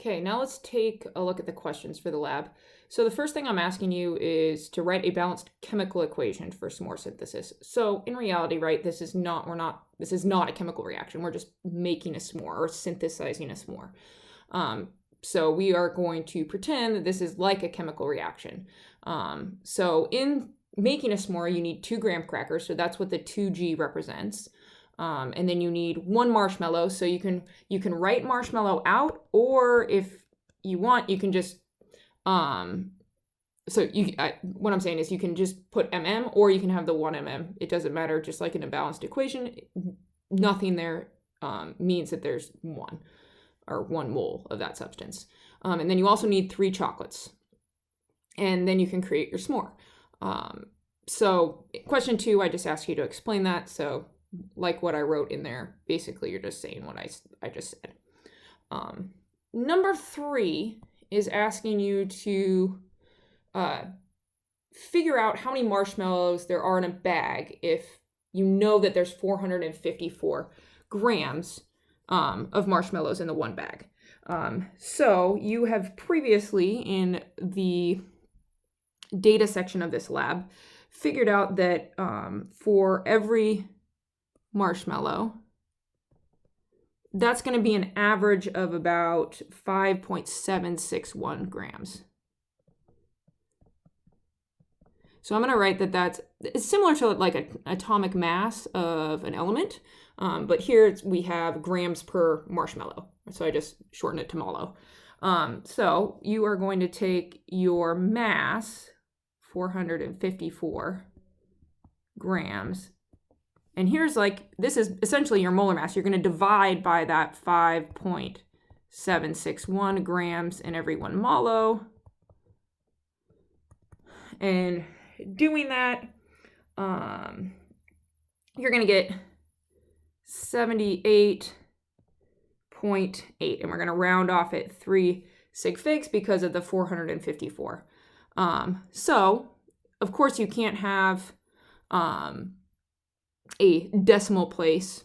Okay, now let's take a look at the questions for the lab. So the first thing I'm asking you is to write a balanced chemical equation for s'more synthesis. So in reality, right, this is not a chemical reaction. We're just making a s'more or synthesizing a s'more. So we are going to pretend that this is like a chemical reaction. So in making a s'more, you need 2 graham crackers. So that's what the 2G represents. And then you need 1 marshmallow. So you can write marshmallow out, or if you want, you can just what I'm saying is you can just put or you can have the 1 It doesn't matter. Just like in a balanced equation, nothing there means that there's 1 mole of that substance. And then you also need 3 chocolates, and then you can create your s'more. So question 2, I just asked you to explain that. So like what I wrote in there, basically you're just saying what I just said. Number 3 is asking you to figure out how many marshmallows there are in a bag if you know that there's 454 grams of marshmallows in the 1 bag. So you have previously in the data section of this lab figured out that for every marshmallow, that's going to be an average of about 5.761 grams. So I'm going to write that it's similar to like an atomic mass of an element, but here we have grams per marshmallow. So I just shorten it to mallow. So you are going to take your mass, 454 grams, and here's this is essentially your molar mass. You're going to divide by that 5.761 grams in every 1 mallow. And doing that, you're going to get 78.8. And we're going to round off at 3 sig figs because of the 454. So, of course, you can't have a decimal place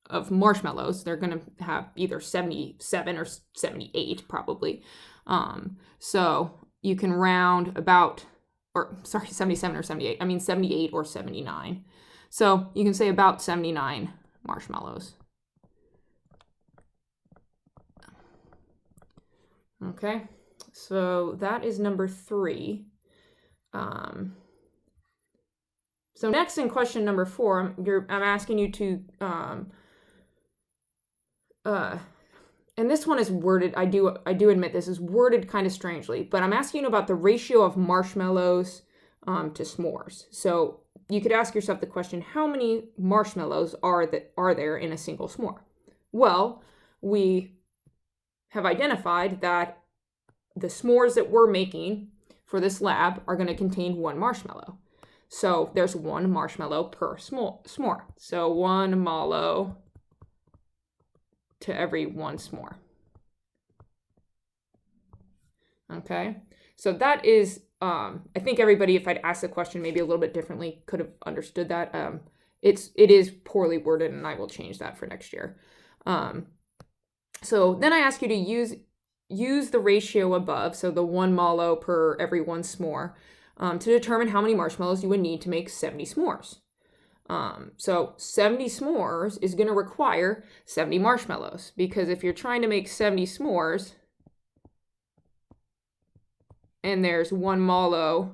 of marshmallows. They're going to have either 77 or 78 probably. So you can round 77 or 78. I mean 78 or 79. So you can say about 79 marshmallows. Okay, so that is number 3. So next in question number 4, I'm asking you to, and this one is worded, I do admit this is worded kind of strangely, but I'm asking you about the ratio of marshmallows to s'mores. So you could ask yourself the question, how many marshmallows are there in a single s'more? Well, we have identified that the s'mores that we're making for this lab are going to contain 1 marshmallow. So there's 1 marshmallow per s'more. So 1 mallow to every 1 s'more. Okay, so that is, I think everybody, if I'd asked the question maybe a little bit differently, could have understood that. It is poorly worded, and I will change that for next year. So then I ask you to use the ratio above, so the 1 mallow per every 1 s'more, to determine how many marshmallows you would need to make 70 s'mores. So 70 s'mores is going to require 70 marshmallows, because if you're trying to make 70 s'mores and there's 1 mallow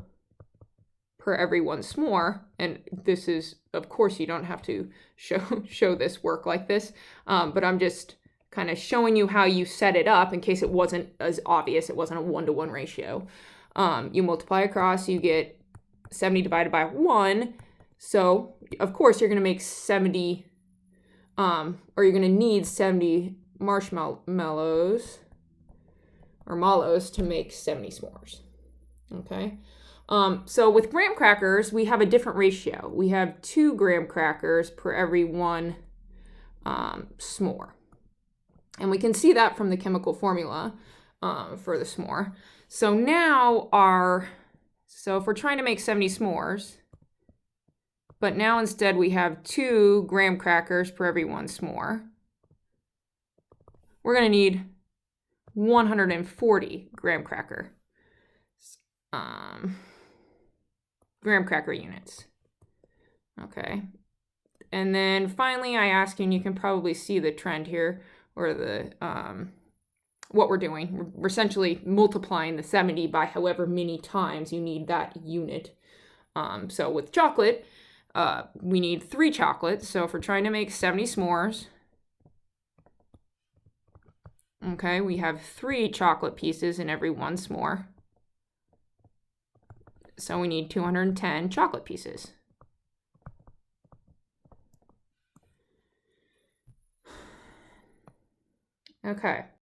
per every 1 s'more, and this is, of course, you don't have to show this work like this, but I'm just kind of showing you how you set it up in case it wasn't as obvious, it wasn't a 1-to-1 ratio. You multiply across, you get 70 divided by 1. So, of course, you're going to make 70, or you're going to need 70 marshmallows or mallows to make 70 s'mores. Okay? So with graham crackers, we have a different ratio. We have 2 graham crackers per every 1 s'more. And we can see that from the chemical formula for the s'more. So now if we're trying to make 70 s'mores, but now instead we have 2 graham crackers per every 1 s'more, we're going to need 140 graham cracker units. Okay. And then finally, I ask you, and you can probably see the trend here, or the what we're doing. We're essentially multiplying the 70 by however many times you need that unit. So with chocolate, we need 3 chocolates. So if we're trying to make 70 s'mores, okay, we have 3 chocolate pieces in every 1 s'more. So we need 210 chocolate pieces. Okay.